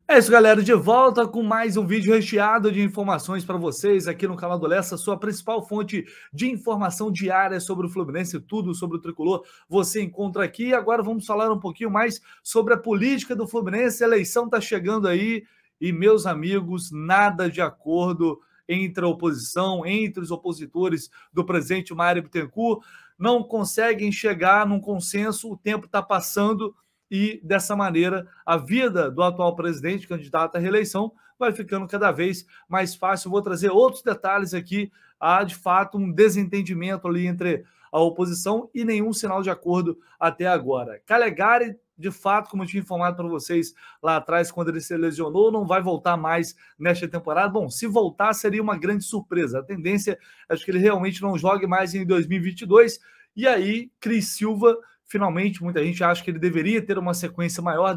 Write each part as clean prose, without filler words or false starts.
É isso, galera, de volta com mais um vídeo recheado de informações para vocês aqui no canal do Lessa, sua principal fonte de informação diária sobre o Fluminense, tudo sobre o Tricolor, você encontra aqui. Agora vamos falar um pouquinho mais sobre a política do Fluminense. A eleição está chegando aí e, meus amigos, nada de acordo entre a oposição, entre os opositores do presidente Mário Bittencourt, não conseguem chegar num consenso, o tempo está passando. E, dessa maneira, a vida do atual presidente, candidato à reeleição, vai ficando cada vez mais fácil. Vou trazer outros detalhes aqui. Há, de fato, um desentendimento ali entre a oposição e nenhum sinal de acordo até agora. Calegari, de fato, como eu tinha informado para vocês lá atrás, quando ele se lesionou, não vai voltar mais nesta temporada. Bom, se voltar, seria uma grande surpresa. A tendência é que ele realmente não jogue mais em 2022. E aí, Cris Silva... Finalmente, muita gente acha que ele deveria ter uma sequência maior,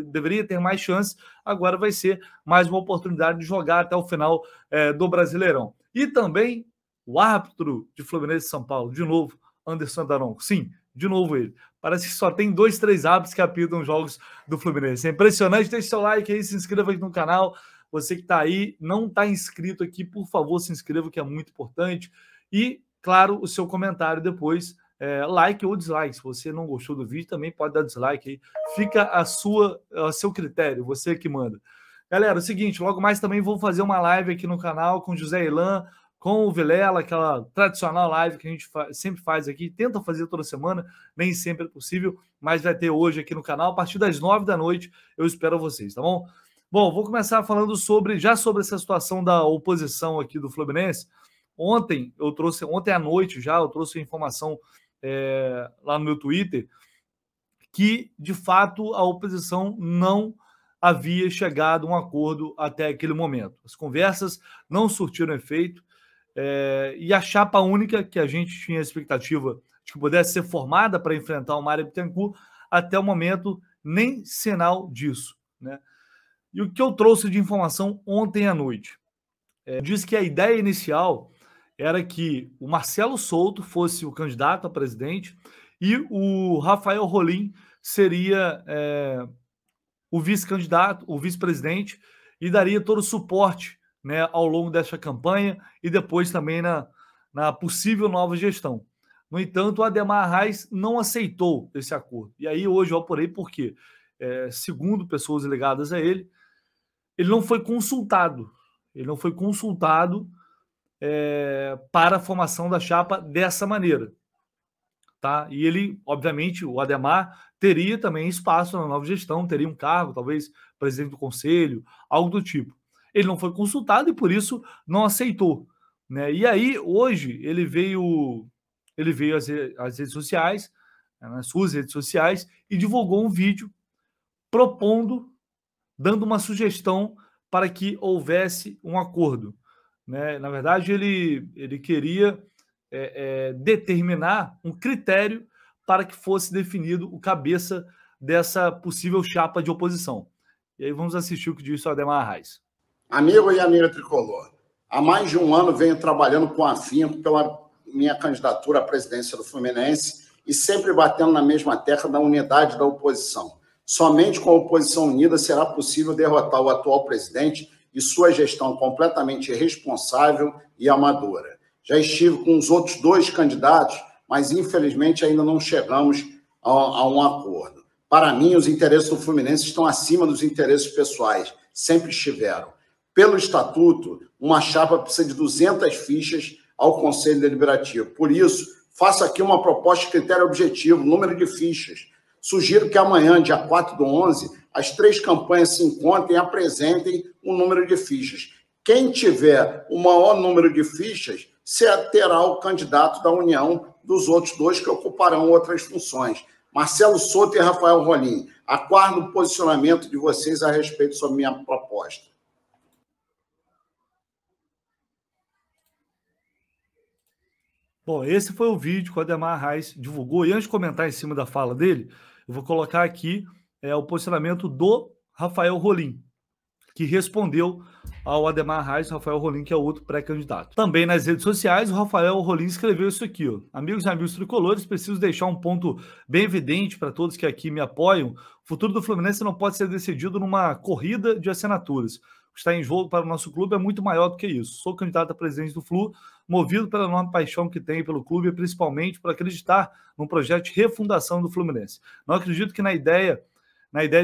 deveria ter mais chances. Agora vai ser mais uma oportunidade de jogar até o final do Brasileirão. E também o árbitro de Fluminense e São Paulo, de novo, Anderson Daronco. Sim, de novo ele. Parece que só tem 2, 3 árbitros que apitam jogos do Fluminense. É impressionante. Deixe seu like aí, se inscreva aqui no canal. Você que está aí, não está inscrito aqui, por favor, se inscreva, que é muito importante. E, claro, o seu comentário depois. Like ou dislike. Se você não gostou do vídeo, também pode dar dislike aí. Fica a seu critério, você que manda. Galera, é o seguinte, logo mais também vou fazer uma live aqui no canal com José Ilan, com o Vilela, aquela tradicional live que a gente sempre faz aqui, tenta fazer toda semana, nem sempre é possível, mas vai ter hoje aqui no canal, a partir das 9 da noite, eu espero vocês, tá bom? Bom, vou começar falando sobre essa situação da oposição aqui do Fluminense. Ontem à noite eu trouxe a informação lá no meu Twitter, que, de fato, a oposição não havia chegado a um acordo até aquele momento. As conversas não surtiram efeito, e a chapa única, que a gente tinha a expectativa de que pudesse ser formada para enfrentar o Mário Bittencourt, até o momento, nem sinal disso, né? E o que eu trouxe de informação ontem à noite? Diz que a ideia inicial era que o Marcelo Souto fosse o candidato a presidente e o Rafael Rolim seria o vice-candidato, o vice-presidente, e daria todo o suporte, né, ao longo dessa campanha e depois também na possível nova gestão. No entanto, o Ademar Arraes não aceitou esse acordo. E aí hoje eu apurei por quê? Segundo pessoas ligadas a ele, ele não foi consultado. Ele não foi consultado para a formação da chapa dessa maneira. Tá? E ele, obviamente, o Ademar teria também espaço na nova gestão, teria um cargo, talvez presidente do conselho, algo do tipo. Ele não foi consultado e, por isso, não aceitou, né? E aí, hoje, ele veio às redes sociais, nas suas redes sociais, e divulgou um vídeo propondo, dando uma sugestão para que houvesse um acordo, né? Na verdade, ele queria determinar um critério para que fosse definido o cabeça dessa possível chapa de oposição. E aí vamos assistir o que disse o Ademar Arraes. Amigo e amiga tricolor, há mais de um ano venho trabalhando com afinco pela minha candidatura à presidência do Fluminense e sempre batendo na mesma tecla da unidade da oposição. Somente com a oposição unida será possível derrotar o atual presidente e sua gestão completamente irresponsável e amadora. Já estive com os outros 2 candidatos, mas infelizmente ainda não chegamos a um acordo. Para mim, os interesses do Fluminense estão acima dos interesses pessoais, sempre estiveram. Pelo estatuto, uma chapa precisa de 200 fichas ao Conselho Deliberativo. Por isso, faço aqui uma proposta de critério objetivo, número de fichas. Sugiro que amanhã, dia 4/11, as 3 campanhas se encontrem e apresentem um número de fichas. Quem tiver o maior número de fichas terá o candidato da união dos outros 2 que ocuparão outras funções. Marcelo Souto e Rafael Rolim, aguardo o posicionamento de vocês a respeito sobre minha proposta. Bom, esse foi o vídeo que o Ademar Arraes divulgou. E antes de comentar em cima da fala dele, eu vou colocar aqui o posicionamento do Rafael Rolim, que respondeu ao Ademar Reis e Rafael Rolim, que é outro pré-candidato. Também nas redes sociais, o Rafael Rolim escreveu isso aqui, ó. Amigos e amigos tricolores, preciso deixar um ponto bem evidente para todos que aqui me apoiam. O futuro do Fluminense não pode ser decidido numa corrida de assinaturas. O que está em jogo para o nosso clube é muito maior do que isso. Sou candidato a presidente do Flu, movido pela enorme paixão que tenho pelo clube e principalmente por acreditar num projeto de refundação do Fluminense. Não acredito que na ideia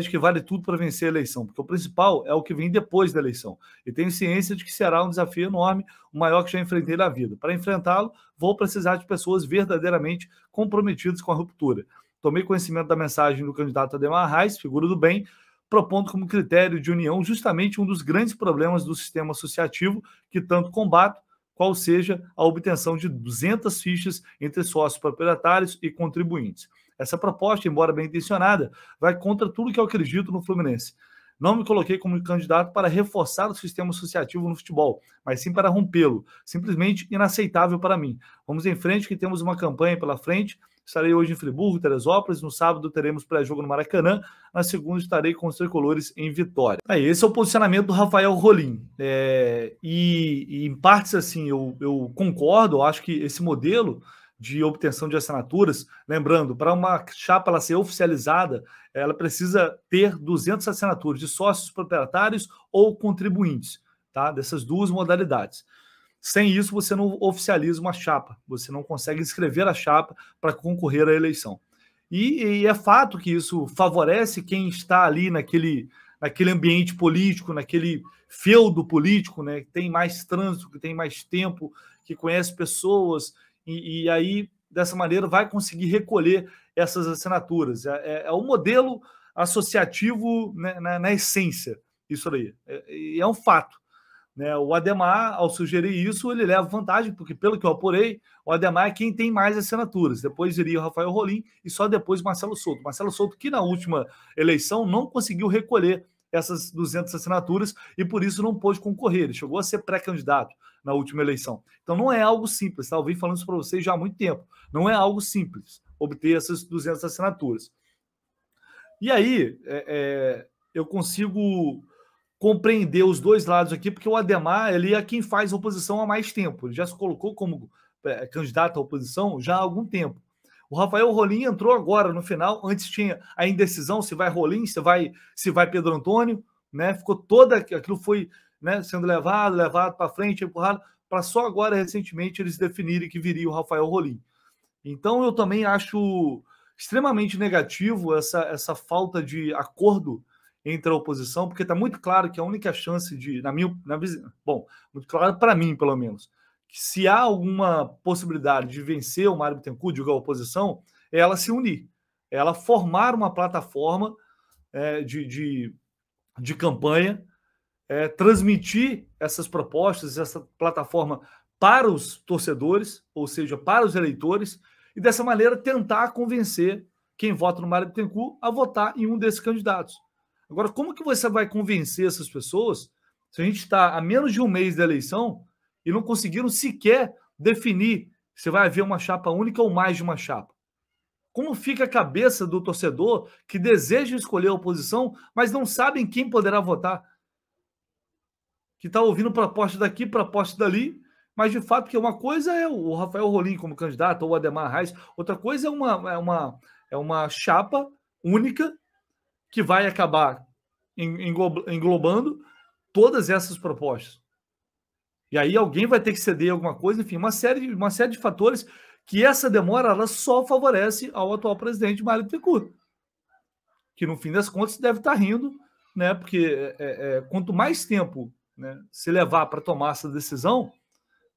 de que vale tudo para vencer a eleição, porque o principal é o que vem depois da eleição. E tenho ciência de que será um desafio enorme, o maior que já enfrentei na vida. Para enfrentá-lo, vou precisar de pessoas verdadeiramente comprometidas com a ruptura. Tomei conhecimento da mensagem do candidato Ademar Reis, figura do bem, propondo como critério de união justamente um dos grandes problemas do sistema associativo que tanto combato, qual seja a obtenção de 200 fichas entre sócios proprietários e contribuintes. Essa proposta, embora bem intencionada, vai contra tudo que eu acredito no Fluminense. Não me coloquei como candidato para reforçar o sistema associativo no futebol, mas sim para rompê-lo. Simplesmente inaceitável para mim. Vamos em frente, que temos uma campanha pela frente. Estarei hoje em Friburgo, Teresópolis. No sábado teremos pré-jogo no Maracanã. Na segunda estarei com os tricolores em Vitória. Aí, esse é o posicionamento do Rafael Rolim. E em partes, assim, eu concordo. Eu acho que esse modelo de obtenção de assinaturas, lembrando, para uma chapa ela ser oficializada, ela precisa ter 200 assinaturas de sócios proprietários ou contribuintes, tá? Dessas duas modalidades. Sem isso, você não oficializa uma chapa, você não consegue inscrever a chapa para concorrer à eleição. E é fato que isso favorece quem está ali naquele ambiente político, naquele feudo político, né, que tem mais trânsito, que tem mais tempo, que conhece pessoas, e aí, dessa maneira, vai conseguir recolher essas assinaturas. É um modelo associativo, né, na essência, isso aí. É um fato. Né? O Ademar, ao sugerir isso, ele leva vantagem, porque, pelo que eu apurei, o Ademar é quem tem mais assinaturas. Depois iria o Rafael Rolim e só depois o Marcelo Souto. Marcelo Souto, que na última eleição não conseguiu recolher essas 200 assinaturas e por isso não pôde concorrer. Ele chegou a ser pré-candidato na última eleição. Então não é algo simples, tá? Eu venho falando isso para vocês já há muito tempo. Não é algo simples obter essas 200 assinaturas. E aí, eu consigo compreender os dois lados aqui, porque o Ademar, ele é quem faz oposição há mais tempo. Ele já se colocou como candidato à oposição já há algum tempo. O Rafael Rolim entrou agora no final. Antes tinha a indecisão se vai Rolim, se vai Pedro Antônio, né? Ficou toda aquilo foi, né, sendo levado para frente, empurrado, para só agora recentemente eles definirem que viria o Rafael Rolim. Então eu também acho extremamente negativo essa falta de acordo entre a oposição, porque está muito claro que a única chance de, muito claro para mim, pelo menos, que se há alguma possibilidade de vencer o Mário Bittencourt, digo a oposição, é ela se unir, é ela formar uma plataforma de campanha, transmitir essas propostas, essa plataforma para os torcedores, ou seja, para os eleitores, e dessa maneira tentar convencer quem vota no Mário Bittencourt a votar em um desses candidatos. Agora, como que você vai convencer essas pessoas se a gente está a menos de um mês da eleição e não conseguiram sequer definir se vai haver uma chapa única ou mais de uma chapa? Como fica a cabeça do torcedor que deseja escolher a oposição, mas não sabem quem poderá votar? Que está ouvindo proposta daqui, proposta dali, mas de fato que uma coisa é o Rafael Rolim como candidato, ou o Ademar Reis, outra coisa é uma chapa única que vai acabar englobando todas essas propostas. E aí alguém vai ter que ceder alguma coisa, enfim, uma série de fatores que essa demora ela só favorece ao atual presidente Mário Bittencourt, que no fim das contas deve estar rindo, né? Porque quanto mais tempo, né, se levar para tomar essa decisão,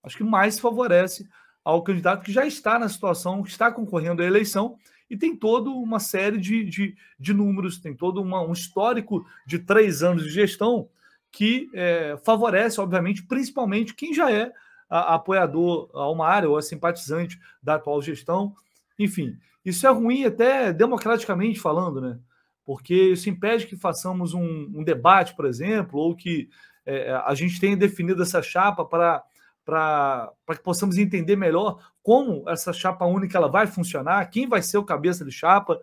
acho que mais favorece ao candidato que já está na situação, que está concorrendo à eleição e tem toda uma série de números, tem todo um histórico de 3 anos de gestão que favorece, obviamente, principalmente quem já é apoiador a uma área ou simpatizante da atual gestão. Enfim, isso é ruim até democraticamente falando, né? Porque isso impede que façamos um debate, por exemplo, ou que a gente tenha definido essa chapa para que possamos entender melhor como essa chapa única ela vai funcionar, quem vai ser o cabeça de chapa,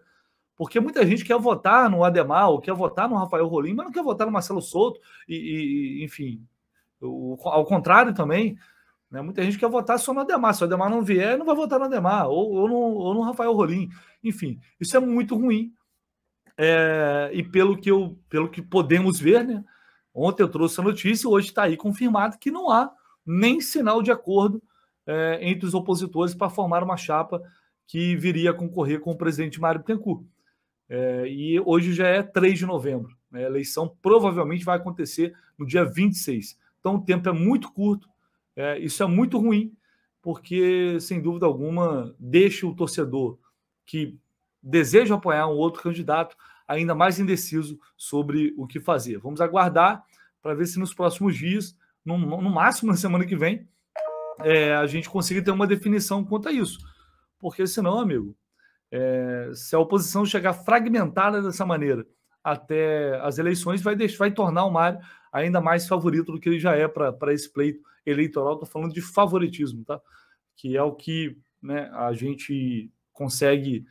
porque muita gente quer votar no Ademar ou quer votar no Rafael Rolim, mas não quer votar no Marcelo Souto, enfim, Ao contrário também, né, muita gente quer votar só no Ademar. Se o Ademar não vier, não vai votar no Ademar, ou no Rafael Rolim. Enfim, isso é muito ruim. E pelo que podemos ver, né? Ontem eu trouxe a notícia, hoje está aí confirmado que não há nem sinal de acordo entre os opositores para formar uma chapa que viria a concorrer com o presidente Mário Bittencourt. E hoje já é 3 de novembro. Né? A eleição provavelmente vai acontecer no dia 26. Então o tempo é muito curto. Isso é muito ruim, porque, sem dúvida alguma, deixa o torcedor que deseja apoiar um outro candidato ainda mais indeciso sobre o que fazer. Vamos aguardar para ver se nos próximos dias, no máximo na semana que vem, a gente consiga ter uma definição quanto a isso. Porque senão, amigo, se a oposição chegar fragmentada dessa maneira até as eleições, vai tornar o Mário ainda mais favorito do que ele já é para esse pleito eleitoral. Estou falando de favoritismo, tá? Que é o que, né, a gente consegue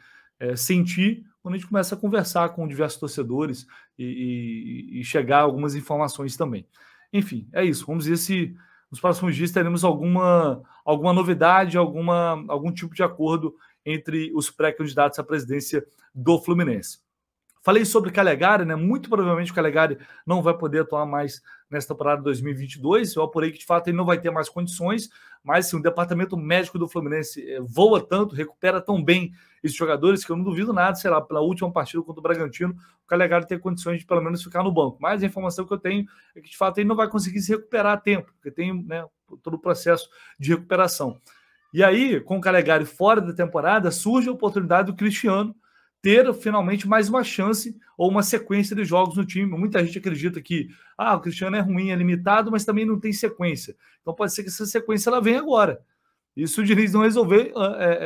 sentir quando a gente começa a conversar com diversos torcedores e chegar a algumas informações também. Enfim, é isso. Vamos ver se nos próximos dias teremos alguma novidade, algum tipo de acordo entre os pré-candidatos à presidência do Fluminense. Falei sobre Calegari, né? Muito provavelmente o Calegari não vai poder atuar mais nesta temporada de 2022. Eu apurei que, de fato, ele não vai ter mais condições, mas sim, o departamento médico do Fluminense voa tanto, recupera tão bem esses jogadores, que eu não duvido nada, sei lá, pela última partida contra o Bragantino, o Calegari ter condições de, pelo menos, ficar no banco. Mas a informação que eu tenho é que, de fato, ele não vai conseguir se recuperar a tempo, porque tem, né, todo o processo de recuperação. E aí, com o Calegari fora da temporada, surge a oportunidade do Cristiano ter finalmente mais uma chance ou uma sequência de jogos no time. Muita gente acredita que o Cristiano é ruim, é limitado, mas também não tem sequência. Então pode ser que essa sequência ela venha agora. E se o Diniz não resolver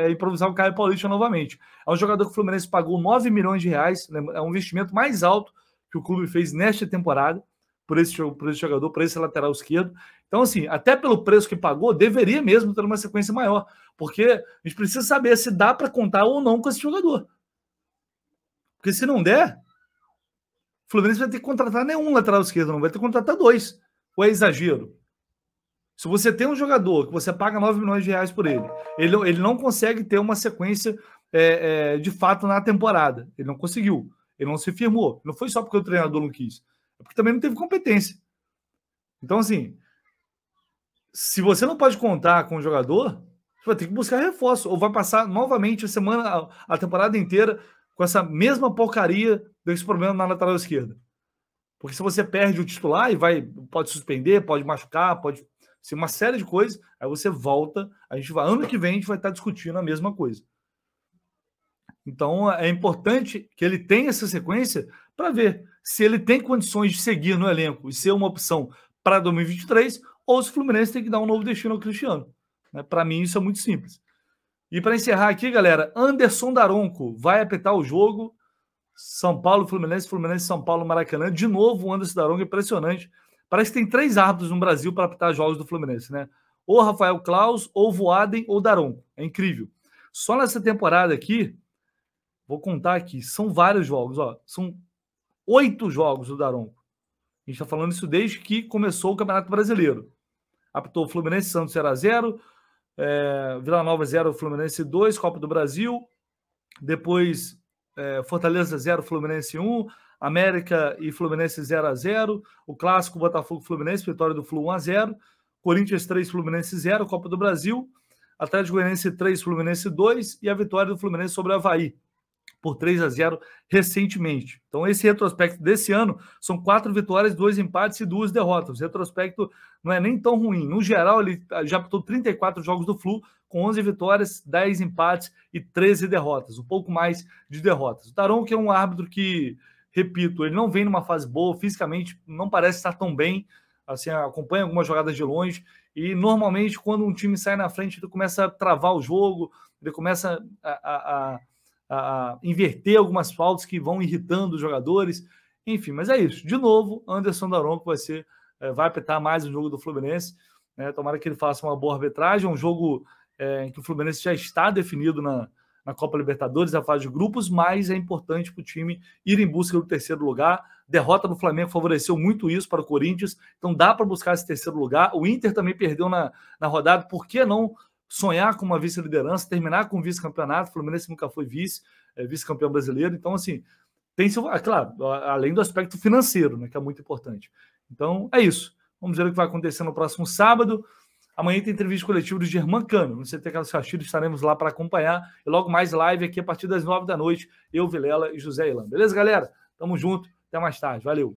improvisar o Caio Paulista novamente. É um jogador que o Fluminense pagou 9 milhões de reais, é um investimento mais alto que o clube fez nesta temporada por esse jogador, por esse lateral esquerdo. Então, assim, até pelo preço que pagou, deveria mesmo ter uma sequência maior, porque a gente precisa saber se dá para contar ou não com esse jogador. Porque se não der, o Fluminense vai ter que contratar nenhum lateral esquerdo, não vai ter que contratar 2. Ou é exagero? Se você tem um jogador que você paga 9 milhões de reais por ele não consegue ter uma sequência de fato na temporada. Ele não conseguiu. Ele não se firmou. Não foi só porque o treinador não quis. É porque também não teve competência. Então, assim, se você não pode contar com o jogador, você vai ter que buscar reforço. Ou vai passar novamente a temporada inteira com essa mesma porcaria desse problema na lateral esquerda. Porque se você perde o titular pode suspender, pode machucar, pode ser uma série de coisas, aí você volta, ano que vem a gente vai estar discutindo a mesma coisa. Então é importante que ele tenha essa sequência para ver se ele tem condições de seguir no elenco e ser uma opção para 2023, ou se o Fluminense tem que dar um novo destino ao Cristiano. Para mim isso é muito simples. E para encerrar aqui, galera, Anderson Daronco vai apitar o jogo. São Paulo, Fluminense, São Paulo, Maracanã. De novo, o Anderson Daronco, impressionante. Parece que tem 3 árbitros no Brasil para apitar jogos do Fluminense, né? Ou Rafael Claus, ou Voaden, ou Daronco. É incrível. Só nessa temporada aqui, vou contar aqui, são vários jogos, ó. São 8 jogos do Daronco. A gente está falando isso desde que começou o Campeonato Brasileiro. Apitou Fluminense Santos 0x0, Vila Nova 0, Fluminense 2, Copa do Brasil. Depois Fortaleza 0, Fluminense 1, América e Fluminense 0x0, o clássico Botafogo Fluminense, vitória do Flu 1x0, Corinthians 3, Fluminense 0, Copa do Brasil, Atlético Goianiense 3, Fluminense 2 e a vitória do Fluminense sobre o Avaí por 3x0 recentemente. Então esse retrospecto desse ano são 4 vitórias, 2 empates e 2 derrotas. O retrospecto não é nem tão ruim. No geral, ele já apitou 34 jogos do Flu, com 11 vitórias, 10 empates e 13 derrotas, um pouco mais de derrotas. O Daronco, que é um árbitro que, repito, ele não vem numa fase boa, fisicamente não parece estar tão bem, assim, acompanha algumas jogadas de longe, e normalmente quando um time sai na frente, ele começa a travar o jogo, ele começa a inverter algumas faltas que vão irritando os jogadores, enfim, mas é isso. De novo, Anderson Daronco vai apitar mais o jogo do Fluminense, né? Tomara que ele faça uma boa arbitragem, um jogo em que o Fluminense já está definido na Copa Libertadores, a fase de grupos, mas é importante para o time ir em busca do terceiro lugar, derrota do Flamengo favoreceu muito isso para o Corinthians, então dá para buscar esse terceiro lugar. O Inter também perdeu na rodada, por que não sonhar com uma vice-liderança, terminar com o vice-campeonato? O Fluminense nunca foi vice-campeão brasileiro, então assim, claro, além do aspecto financeiro, né, que é muito importante. Então é isso, vamos ver o que vai acontecer no próximo sábado. Amanhã tem entrevista coletiva do Germancano, no CT Carlos Castilho, estaremos lá para acompanhar, e logo mais live aqui a partir das 9 da noite, eu, Vilela e José Ilan. Beleza, galera? Tamo junto, até mais tarde, valeu!